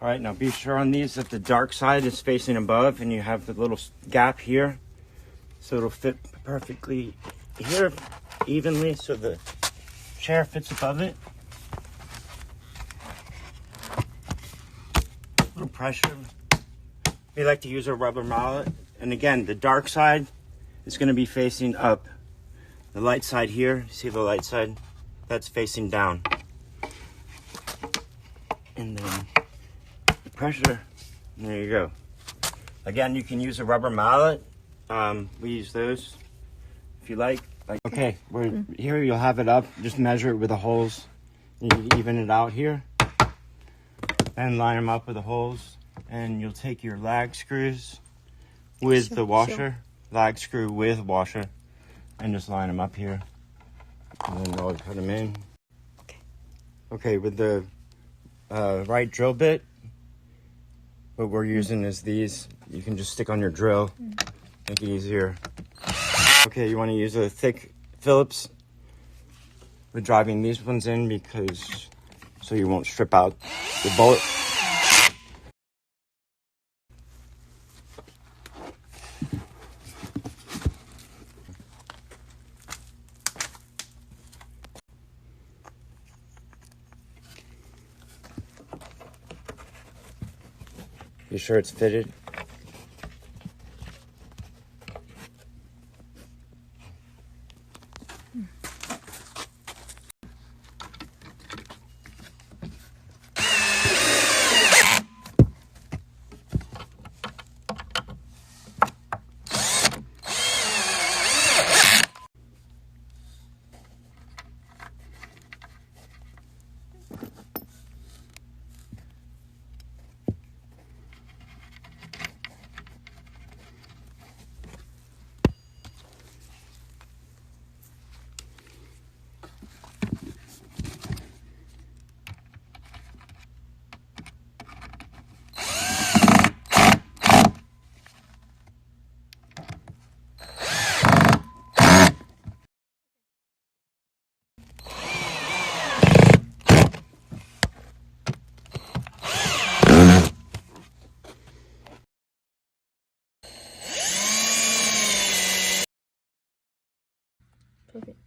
All right, now be sure on these that the dark side is facing above and you have the little gap here. So it'll fit perfectly here, evenly, so the chair fits above it. A little pressure. We like to use a rubber mallet. And again, the dark side is going to be facing up. The light side here, see the light side? That's facing down. And then the pressure, and there you go. Again, you can use a rubber mallet. We use those if you like. Okay, here you'll have it up. Just measure it with the holes. You even it out here. And line them up with the holes. And you'll take your lag screws with the washer. Lag screw with washer. And just line them up here. And then you'll put them in. Okay, with the right drill bit, what we're using is these. You can just stick on your drill. Make it easier. Okay, you want to use a thick Phillips. We're driving these ones in because so you won't strip out the bullet. You sure it's fitted? Perfect.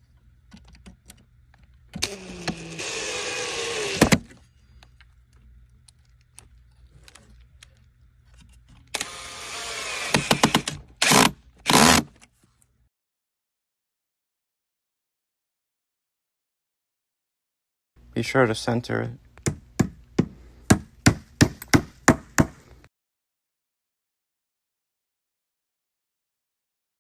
Be sure to center it.